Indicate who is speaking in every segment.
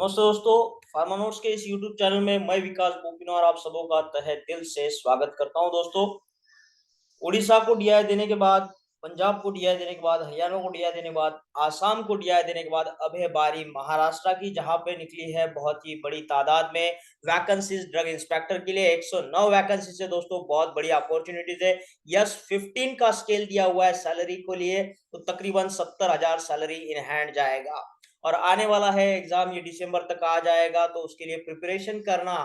Speaker 1: नमस्ते दोस्तों, pharma notes के इस यूट्यूब चैनल में मैं विकास बोपिनो और आप सबों का तहे दिल से स्वागत करता हूं। दोस्तों, उड़ीसा को डीआई देने के बाद, पंजाब को डीआई देने के बाद, हरियाणा को डीआई देने के बाद, आसाम को डीआई देने के बाद अब है बारी महाराष्ट्र की, जहां पे निकली है बहुत ही बड़ी तादाद में वैकेंसीज ड्रग इंस्पेक्टर के लिए। 109 वैकेंसी से दोस्तों बहुत बड़ी अपॉर्चुनिटीज है। यस 15 का स्केल दिया हुआ है सैलरी को लिए, तो तकरीबन 70,000 सैलरी इन हैंड जाएगा और आने वाला है एग्जाम, ये दिसंबर तक आ जाएगा। तो उसके लिए प्रिपरेशन करना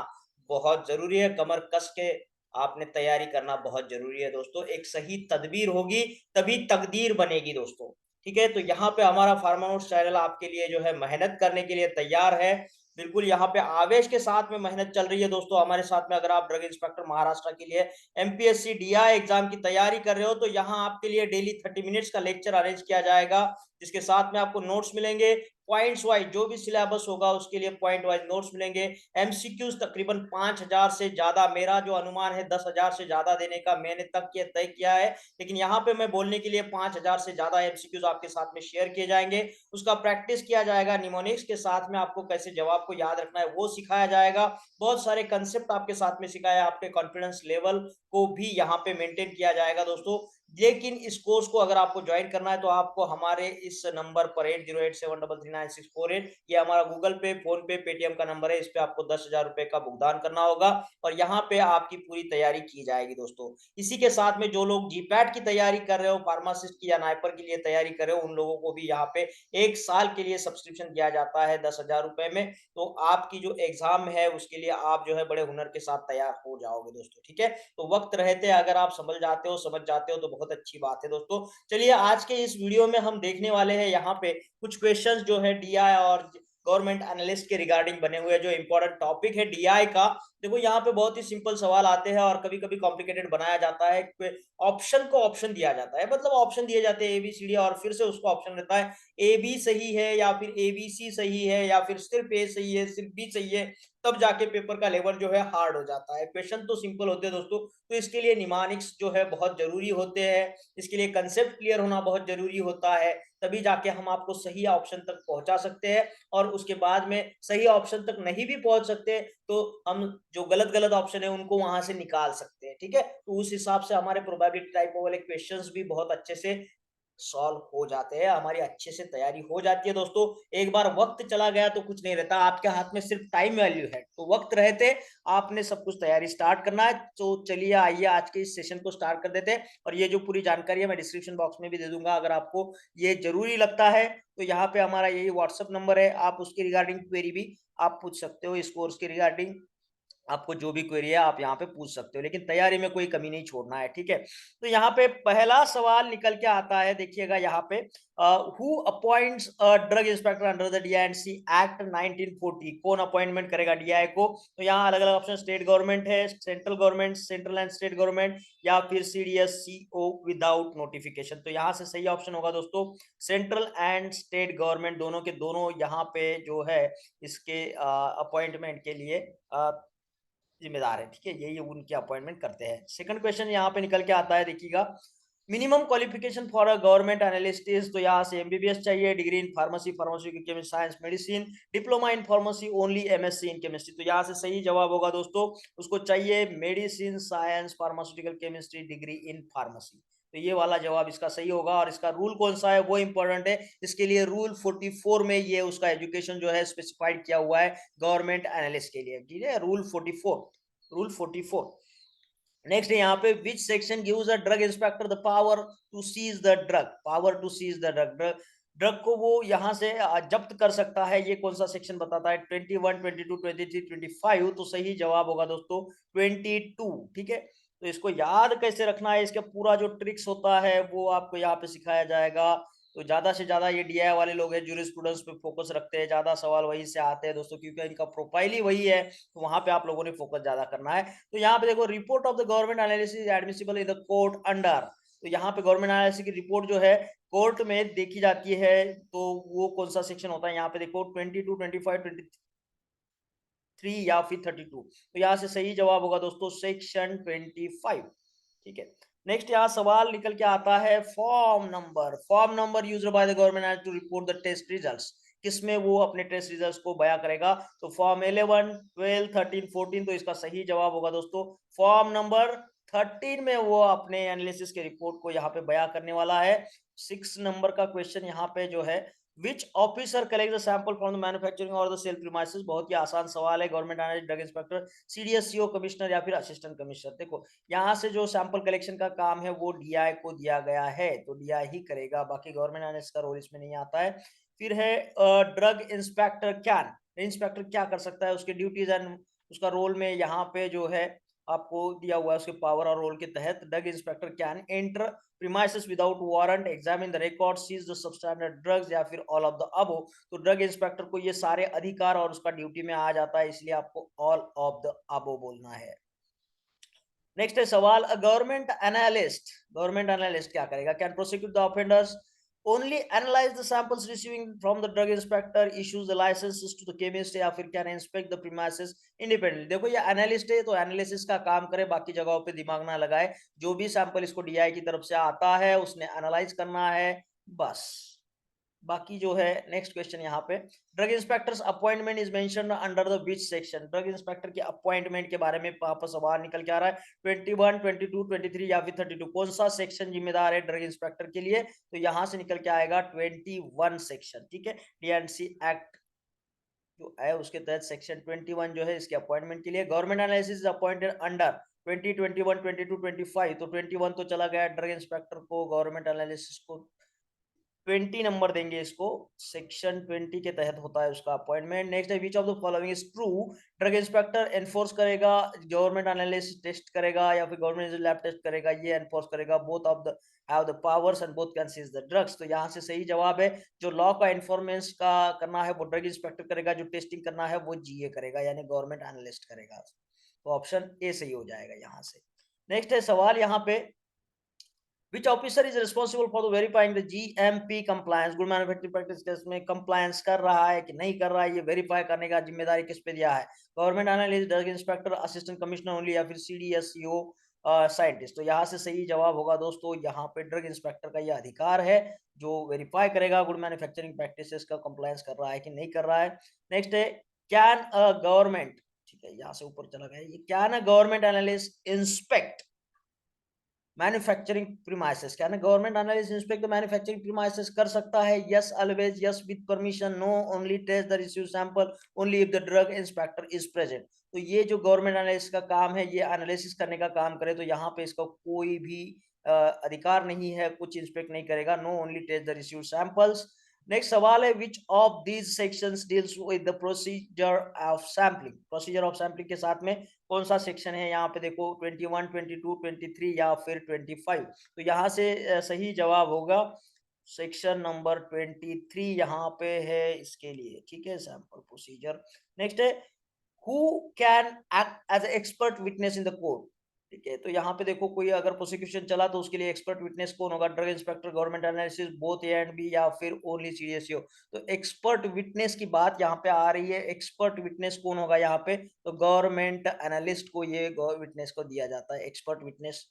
Speaker 1: बहुत जरूरी है, कमर कस के आपने तैयारी करना बहुत जरूरी है दोस्तों। एक सही तदबीर होगी तभी तकदीर बनेगी दोस्तों। ठीक है, तो यहाँ पे हमारा फार्मा नोट्स चैनल आपके लिए जो है मेहनत करने के लिए तैयार है। बिल्कुल यहाँ पे आवेश के साथ में मेहनत चल रही है दोस्तों हमारे साथ में। अगर आप ड्रग इंस्पेक्टर महाराष्ट्र के लिए एमपीएससी डीआई एग्जाम की तैयारी कर रहे हो, तो यहाँ आपके लिए डेली 30 मिनट्स का लेक्चर अरेंज किया जाएगा, जिसके साथ में आपको नोट्स मिलेंगे। पॉइंट्स वाइज जो भी सिलेबस होगा उसके लिए पॉइंट वाइज नोट्स मिलेंगे। एमसीक्यूज तकरीबन 5,000 से ज्यादा, मेरा जो अनुमान है 10,000 से ज्यादा देने का मैंने तक के तय किया है, लेकिन यहाँ पे मैं बोलने के लिए 5,000 से ज्यादा एमसीक्यूज आपके साथ में शेयर किए जाएंगे। उसका प्रैक्टिस किया जाएगा, निमोनिक्स के साथ में आपको कैसे जवाब को याद रखना है वो सिखाया जाएगा। बहुत सारे कंसेप्ट आपके साथ में सिखाया, आपके कॉन्फिडेंस लेवल को भी यहाँ पे मेंटेन किया जाएगा दोस्तों। लेकिन इस कोर्स को अगर आपको ज्वाइन करना है तो आपको हमारे इस नंबर पर 8087339648, ये हमारा गूगल पे, फोन पे, पेटीएम का नंबर है, इस पे आपको 10,000 रुपए का भुगतान करना होगा और यहाँ पे आपकी पूरी तैयारी की जाएगी दोस्तों। इसी के साथ में जो लोग जीपैट की तैयारी कर रहे हो, फार्मासिस्ट की या नाइपर के लिए तैयारी कर रहे हो, उन लोगों को भी यहाँ पे 1 साल के लिए सब्सक्रिप्शन दिया जाता है 10,000 रुपए में। तो आपकी जो एग्जाम है उसके लिए आप जो है बड़े हुनर के साथ तैयार हो जाओगे दोस्तों। ठीक है, तो वक्त रहते अगर आप समझ जाते हो तो बहुत अच्छी बात है दोस्तों। चलिए, आज के इस वीडियो में हम देखने वाले हैं यहाँ पे कुछ क्वेश्चंस जो है डीआई और गवर्नमेंट एनालिस्ट के रिगार्डिंग बने हुए हैं। जो इंपॉर्टेंट टॉपिक है डीआई का, देखो यहाँ पे बहुत ही सिंपल सवाल आते हैं और कभी कभी कॉम्प्लिकेटेड बनाया जाता है। ऑप्शन को ऑप्शन दिया जाता है, मतलब ऑप्शन दिए जाते हैं एबीसीडी और फिर से उसको ऑप्शन रहता है ए बी सही है या फिर ए बी सी सही है या फिर सिर्फ ए सही है सिर्फ बी सही है, तब जाके पेपर का लेवल जो है हार्ड हो जाता है। क्वेश्चन तो सिंपल होते हैं दोस्तों, तो इसके लिए निमानिक्स जो है बहुत जरूरी होते हैं, इसके लिए कंसेप्ट क्लियर होना बहुत जरूरी होता है, तभी जाके हम आपको सही ऑप्शन तक पहुंचा सकते हैं। और उसके बाद में सही ऑप्शन तक नहीं भी पहुंच सकते तो हम जो गलत गलत ऑप्शन है उनको वहां से निकाल सकते हैं। ठीक है, तो उस हिसाब से हमारे प्रोबेबिलिटी टाइप वाले क्वेश्चंस भी बहुत अच्छे से सॉल्व हो जाते हैं, हमारी अच्छे से तैयारी हो जाती है दोस्तों। एक बार वक्त चला गया तो कुछ नहीं रहता, आपके हाथ में सिर्फ टाइम वैल्यू है, तो वक्त रहते आपने सब कुछ तैयारी स्टार्ट करना है। तो चलिए आइए आज के इस सेशन को स्टार्ट कर देते हैं। और ये जो पूरी जानकारी है मैं डिस्क्रिप्शन बॉक्स में भी दे दूंगा, अगर आपको ये जरूरी लगता है तो यहाँ पे हमारा यही व्हाट्सअप नंबर है, आप उसके रिगार्डिंग क्वेरी भी आप पूछ सकते हो। इस कोर्स के रिगार्डिंग आपको जो भी क्वेरी है आप यहाँ पे पूछ सकते हो, लेकिन तैयारी में कोई कमी नहीं छोड़ना है। ठीक है, तो यहाँ पे पहला सवाल निकल के आता है, देखिएगा यहाँ पे, who appoints a drug inspector under the DINC act 1940, कौन अपॉइंटमेंट करेगा डीआई को? तो यहाँ अलग अलग ऑप्शन, स्टेट गवर्नमेंट है, central government, central and state government, या फिर सीडीएस सीओ विदाउट नोटिफिकेशन। तो यहाँ से सही ऑप्शन होगा दोस्तों सेंट्रल एंड स्टेट गवर्नमेंट, दोनों के दोनों यहाँ पे जो है इसके अपॉइंटमेंट के लिए जिम्मेदार है। ठीक है, यही उनकी अपॉइंटमेंट करते हैं। सेकंड क्वेश्चन यहाँ पे निकल के आता है, देखिएगा, minimum qualification for a government analyst is, तो यहाँ से एमबीबीएस चाहिए, degree in pharmacy, pharmaceutical science, medicine, diploma in pharmacy, only MSc in chemistry. तो यहाँ से सही जवाब होगा दोस्तों, उसको चाहिए medicine science pharmaceutical chemistry degree in pharmacy. तो ये वाला जवाब इसका सही होगा। और इसका रूल कौन सा है वो इंपॉर्टेंट है, इसके लिए रूल 44 में ये उसका एजुकेशन जो है स्पेसिफाइड किया हुआ है गवर्नमेंट एनालिस्ट के लिए। ठीक है, रूल 44, रूल 44। नेक्स्ट यहाँ पे, which section gives a drug inspector the power to seize the drug, power to seize the drug, drug को वो यहाँ से जब्त कर सकता है, ये कौन सा सेक्शन बताता है? 21, 22, 23, 25। तो सही जवाब होगा दोस्तों 22। ठीक है, तो इसको याद कैसे रखना है, इसका पूरा जो ट्रिक्स होता है वो आपको यहाँ पे सिखाया जाएगा। तो ज्यादा से ज्यादा ये डीआई वाले लोग हैं जूरिस्प्रूडेंस पे फोकस रखते हैं, ज्यादा सवाल वही से आते हैं दोस्तों, क्योंकि इनका प्रोफाइल ही वही है, तो वहां पे आप लोगों ने फोकस ज्यादा करना है। तो यहाँ पे देखो, report of the government analysis admissible in the court under, तो यहाँ पे गवर्नमेंट एनालिसिस की रिपोर्ट जो है कोर्ट में देखी जाती है, तो वो कौन सा सेक्शन होता है? यहाँ पे देखो 22, 25, 23 या फिर 32। तो यहाँ से सही जवाब होगा दोस्तों सेक्शन 25। ठीक है, नेक्स्ट यहाँ सवाल निकल के आता है form number used by the government to report the test results. किसमें वो अपने टेस्ट रिजल्ट्स को बयां करेगा? तो फॉर्म 11, 12, 13, 14। तो इसका सही जवाब होगा दोस्तों फॉर्म नंबर 13 में वो अपने एनालिसिस के रिपोर्ट को यहाँ पे बयां करने वाला है। 6 नंबर का क्वेश्चन यहाँ पे जो है, which officer collect the sample from the manufacturing और द सेल प्रीमाइसेस। बहुत ही आसान सवाल है। Government analyst, drug inspector, CDSCO, commissioner या फिर असिस्टेंट कमिश्नर। देखो यहाँ से जो सैंपल कलेक्शन का काम है वो डीआई को दिया गया है, तो डीआई ही करेगा, बाकी गवर्नमेंट एनालिस्ट का रोल इसमें नहीं आता है। फिर है ड्रग इंस्पेक्टर कैन। इंस्पेक्टर क्या कर सकता है, उसके ड्यूटीज एंड उसका रोल में यहाँ पे जो है आपको दिया हुआ है उसके पावर और रोल के तहत। Drug inspector can enter premises without warrant, examine the record, seize the substandard drugs या फिर ऑल ऑफ द अबव। तो ड्रग इंस्पेक्टर को ये सारे अधिकार और उसका ड्यूटी में आ जाता है, इसलिए आपको ऑल ऑफ द अबव बोलना है। नेक्स्ट है सवाल, गवर्नमेंट एनालिस्ट क्या करेगा? Can prosecute the offenders, only analyse the samples receiving from the drug inspector, issues the licences to the chemist, या फिर can inspect the premises independently. देखो ये एनालिस्ट है तो एनालिसिस का काम करे, बाकी जगहों पे दिमाग ना लगाए। जो भी सैंपल इसको डीआई की तरफ से आता है उसने एनालाइज करना है बस। बाकी जो है नेक्स्ट क्वेश्चन यहाँ पे, drug inspectors appointment is mentioned under the which section. Drug inspector के अपॉइंटमेंट के बारे में वहां पर सवाल निकल के आ रहा है। 21, 22, 23 या फिर 32, कौन सा सेक्शन जिम्मेदार है ड्रग इंस्पेक्टर के लिए? तो यहाँ से निकल के आएगा 21 सेक्शन। ठीक है, डीएनसी एक्ट जो है उसके तहत सेक्शन 21 जो है इसके अपॉइंटमेंट के लिए। Government analysis appointed under 20, 21, 22, 25। तो 21 तो चला गया ड्रग इंस्पेक्टर को, गवर्नमेंट एनालिसिस को 20 नंबर देंगे इसको। सेक्शन 20 के तहत होता है उसका अपॉइंटमेंट। नेक्स्ट है, which of the following is true. Drug inspector enforce करेगा, गवर्नमेंट एनालिस्ट टेस्ट करेगा या फिर गवर्नमेंट लैब टेस्ट करेगा, ये एनफोर्स करेगा। Both of the have the powers and both can seize the drugs. तो यहाँ से सही जवाब है, जो लॉ का इन्फॉर्मेंस का करना है वो ड्रग इंस्पेक्टर करेगा, जो टेस्टिंग करना है वो जीए करेगा, यानी गवर्नमेंट एनालिस्ट करेगा। तो ऑप्शन ए सही हो जाएगा यहाँ से। नेक्स्ट है सवाल यहाँ पे, Which officer is responsible for the verifying the GMP compliance? Good manufacturing practice case में कंप्लायंस कर रहा है कि नहीं कर रहा है, ये वेरीफाई करने का जिम्मेदारी किस पे दिया है? Government analyst, drug inspector, assistant commissioner only, या फिर सीडीएसईओ साइंटिस्ट। तो यहाँ से सही जवाब होगा दोस्तों, यहाँ पे ड्रग इंस्पेक्टर का ये अधिकार है जो वेरीफाई करेगा गुड मैन्युफैक्चरिंग प्रैक्टिसेस का कंप्लायंस कर रहा है कि नहीं कर रहा है। नेक्स्ट है, कैन अ गवर्नमेंट, ठीक है यहाँ से ऊपर चला गया, ये can a government analyst inspect manufacturing premises? क्या ना government analyst inspect the manufacturing premises कर सकता है? Yes always, yes with permission, no only test the receive sample, only if the drug inspector is present. तो ये जो government analyst का काम है ये एनालिसिस करने का काम करे, तो यहाँ पे इसका कोई भी अधिकार नहीं है, कुछ इंस्पेक्ट नहीं करेगा। No only test the receive samples. Next सवाल है, which of these sections deals with the procedure of sampling? Procedure of sampling के साथ में कौन सा सेक्शन है? यहाँ पे देखो 21, 22, 23 या फिर 25। तो यहाँ से सही जवाब होगा सेक्शन नंबर 23 यहाँ पे है इसके लिए। ठीक है, सैंपल प्रोसीजर। नेक्स्ट है, who can act as expert witness in the court? ठीक है, तो यहाँ पे देखो कोई अगर प्रोसिक्यूशन चला तो उसके लिए एक्सपर्ट विटनेस कौन होगा? Drug inspector, government analysis, both A and B, या फिर ओनली सीडीएसईओ? तो एक्सपर्ट विटनेस की बात यहाँ पे आ रही है। एक्सपर्ट विटनेस कौन होगा यहाँ पे? तो गवर्नमेंट एनालिस्ट को ये विटनेस को दिया जाता है, एक्सपर्ट विटनेस।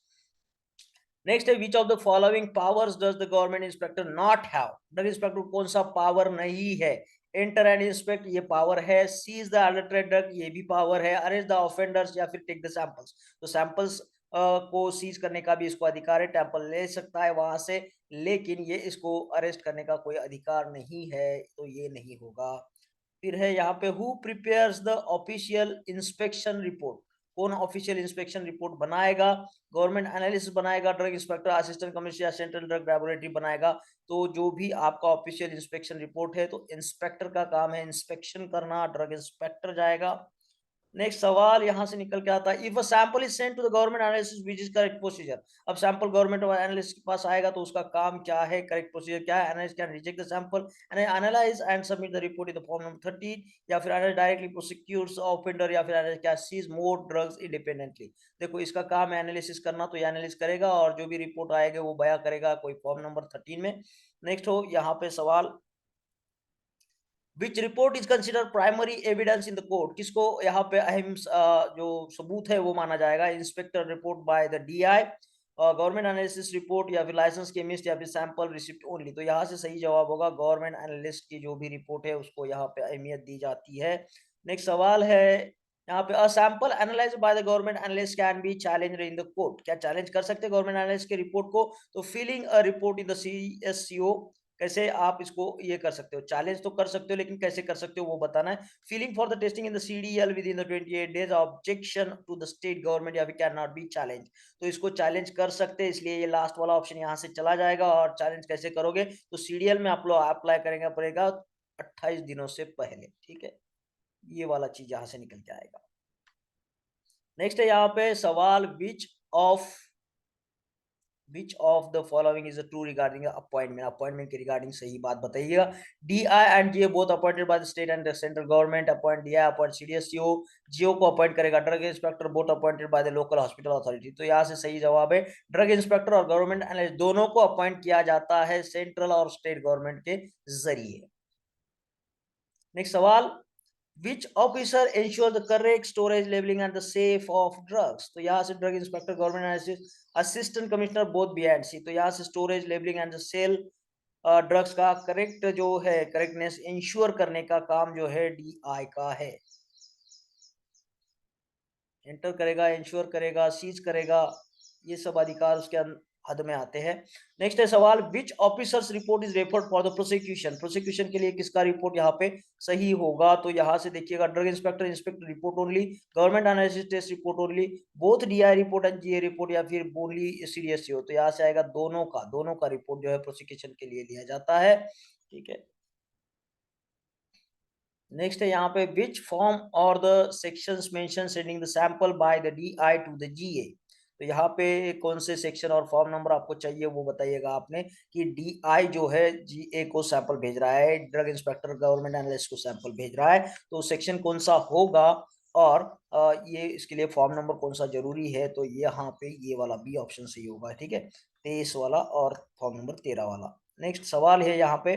Speaker 1: नेक्स्ट है, which of the following powers does the government inspector not have? Drug inspector को कौन सा पावर नहीं है? एंटर एंड इंस्पेक्ट, ये पावर है। सीज द अडल्ट्रेटेड ड्रग, ये भी पावर है। अरेस्ट द ऑफेंडर्स, या फिर टेक द सैंपल्स। तो सैंपल्स को सीज करने का भी इसको अधिकार है, सैंपल ले सकता है वहां से, लेकिन ये इसको अरेस्ट करने का कोई अधिकार नहीं है, तो ये नहीं होगा। फिर है यहाँ पे, who prepares the official inspection report? कौन ऑफिशियल इंस्पेक्शन रिपोर्ट बनाएगा? गवर्नमेंट एनालिस्ट बनाएगा, ड्रग इंस्पेक्टर, असिस्टेंट कमिश्नर या सेंट्रल ड्रग लैबोरेटरी बनाएगा? तो जो भी आपका ऑफिशियल इंस्पेक्शन रिपोर्ट है तो इंस्पेक्टर का काम है इंस्पेक्शन करना, ड्रग इंस्पेक्टर जाएगा। नेक्स्ट सवाल यहाँ से निकल के आता है, if a sample is sent to the government analysis which is correct procedure? अब सैंपल गवर्नमेंट एनालिस्ट के पास आएगा तो उसका काम क्या है, करेक्ट प्रोसीजर क्या है? Analyst can reject the sample and analyse and submit the report in the form number 13, या फिर एनालिस्ट डायरेक्टली प्रोसिक्यूट्स ऑफेंडर, या फिर analyst can seize more drugs independently. देखो इसका काम है एनालिसिस करना, तो ये एनालिस्ट करेगा और जो भी रिपोर्ट आएगा वो बयां करेगा कोई फॉर्म नंबर 13 में। नेक्स्ट हो यहाँ पे सवाल, which report is consider primary evidence in the court? किसको यहाँ पे अहम जो सबूत है वो माना जाएगा? Inspector report by the DI, government analysis report या फिर लाइसेंस केमिस्ट या फिर सैंपल रिसिप्ट ओनली। तो यहाँ से सही जवाब होगा गवर्नमेंट एनालिस्ट की जो भी रिपोर्ट है उसको यहाँ पे अहमियत दी जाती है। नेक्स्ट सवाल है यहाँ पे, a sample analyzed by the government analyst can be challenged in the court. क्या चैलेंज कर सकते हैं गवर्नमेंट एनालिस्ट के रिपोर्ट को? तो filling a report in the CSCO, कैसे आप इसको ये कर सकते हो? चैलेंज तो कर सकते हो लेकिन कैसे कर सकते हो वो बताना है। Filling for the testing in the CDL within the 28 days, objection to the state government या फिर कैन नॉट बी चैलेंज। तो इसको चैलेंज कर सकते हैं, इसलिए ये लास्ट वाला ऑप्शन यहाँ से चला जाएगा। और चैलेंज कैसे करोगे? तो सीडीएल में आप लोग अप्लाई करेंगे पड़ेगा 28 दिनों से पहले, ठीक है? ये वाला चीज यहाँ से निकल के आएगा। नेक्स्ट है यहाँ पे सवाल, which of the following is true regarding appointment. Appointment के रिगार्डिंग सही बात बताइएगा। DI and GA both appointed by the state and the central government. Appoint DI appoint CDSCO, GO को अपॉइंट करेगा drug inspector, both appointed by the local hospital authority. तो यहाँ से सही जवाब है ड्रग इंस्पेक्टर और गवर्नमेंट एनालिस्ट दोनों को अपॉइंट किया जाता है सेंट्रल और स्टेट गवर्नमेंट के जरिए। नेक्स्ट सवाल, Which officer ensure the correct storage labeling and the safe of drugs? तो यहाँ से drug inspector, government assistant commissioner both B and C. तो यहाँ से storage labelling and sale drugs का करेक्ट जो है करेक्टनेस इंश्योर करने का काम जो है डीआई का है। एंटर करेगा, इंश्योर करेगा, सीज करेगा, ये सब अधिकार उसके हद में आते हैं। नेक्स्ट है सवाल, which officers report is referred for the prosecution. Prosecution के लिए किसका रिपोर्ट यहाँ पे सही होगा? तो यहाँ से देखिएगा drug inspector inspector report only, government analysis test report only, both DI report and GA report, या फिर ओनली सीडीएससीओ। तो यहाँ से आएगा दोनों का रिपोर्ट जो है प्रोसिक्यूशन के लिए लिया जाता है, ठीक है? नेक्स्ट है यहाँ पे, विच फॉर्म और the sections mention sending the sample by the DI to the GA. तो यहाँ पे कौन से सेक्शन और फॉर्म नंबर आपको चाहिए वो बताइएगा आपने, कि डीआई जो है जीए को सैंपल भेज रहा है, ड्रग इंस्पेक्टर गवर्नमेंट एनालिस्ट को सैंपल भेज रहा है, तो सेक्शन कौन सा होगा और ये इसके लिए फॉर्म नंबर कौन सा जरूरी है? तो ये यहाँ पे ये वाला बी ऑप्शन सही होगा, ठीक है? 23 वाला और फॉर्म नंबर 13 वाला। नेक्स्ट सवाल है यहाँ पे,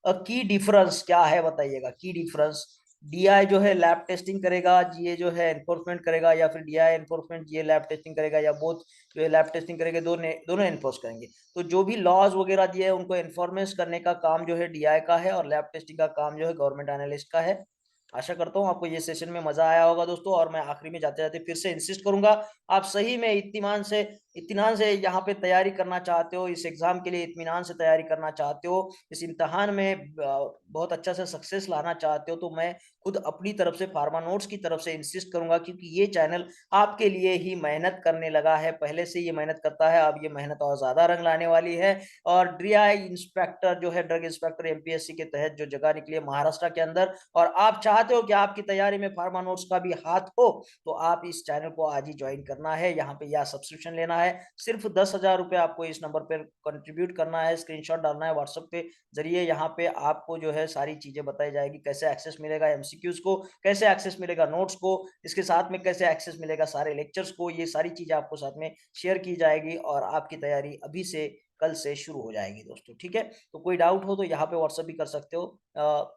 Speaker 1: की डिफरेंस क्या है बताइएगा? की डिफरेंस, डीआई जो है लैब टेस्टिंग करेगा, जीए जो है एनफोर्समेंट करेगा, या फिर डीआई एनफोर्समेंट जीए लैब टेस्टिंग करेगा, या बोथ जो है लैब टेस्टिंग करेंगे, दोनों एनफोर्स करेंगे। तो जो भी लॉज वगैरह दिए हैं उनको एनफोर्स करने का काम जो है डीआई का है, और लैब टेस्टिंग का काम जो है गवर्नमेंट एनालिस्ट का है। आशा करता हूँ आपको ये सेशन में मजा आया होगा दोस्तों। और मैं आखिरी में जाते जाते फिर से इंसिस्ट करूंगा, आप सही में इत्मीनान से यहाँ पे तैयारी करना चाहते हो, इस एग्जाम के लिए इत्मीनान से तैयारी करना चाहते हो, इस इम्तहान में बहुत अच्छा से सक्सेस लाना चाहते हो, तो मैं खुद अपनी तरफ से फार्मा नोट्स की तरफ से इंसिस्ट करूंगा, क्योंकि ये चैनल आपके लिए ही मेहनत करने लगा है, पहले से ये मेहनत करता है, अब ये मेहनत और ज्यादा रंग लाने वाली है। और डीआई इंस्पेक्टर जो है ड्रग इंस्पेक्टर एमपीएससी के तहत जो जगह निकली है महाराष्ट्र के अंदर, और आप चाहते हो कि आपकी तैयारी में फार्मा नोट्स का भी हाथ हो, तो आप इस चैनल को आज ही ज्वाइन करना है। यहाँ पे या सब्सक्रिप्शन लेना है, सिर्फ 10,000 रुपए आपको इस नंबर पर कंट्रीब्यूट करना है, स्क्रीनशॉट डालना है व्हाट्सएप पे जरिए। यहाँ पे आपको जो है सारी चीजें बताई जाएगी, कैसे एक्सेस मिलेगा एमसीक्यूज को, कैसे एक्सेस मिलेगा नोट्स को, इसके साथ में कैसे एक्सेस मिलेगा सारे लेक्चर्स को, ये सारी चीजें आपको साथ में शेयर की जाएगी, और आपकी तैयारी अभी से कल से शुरू हो जाएगी दोस्तों, ठीक है? तो कोई डाउट हो तो यहाँ पे व्हाट्सएप भी कर सकते हो।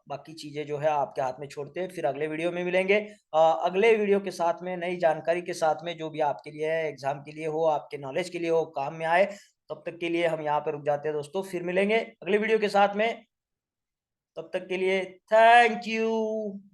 Speaker 1: बाकी चीजें जो है आपके हाथ में छोड़ते हैं, फिर अगले वीडियो में मिलेंगे अगले वीडियो के साथ में, नई जानकारी के साथ में, जो भी आपके लिए है, एग्जाम के लिए हो, आपके नॉलेज के लिए हो, काम में आए। तब तक के लिए हम यहाँ पे रुक जाते हैं दोस्तों, फिर मिलेंगे अगले वीडियो के साथ में। तब तक के लिए थैंक यू।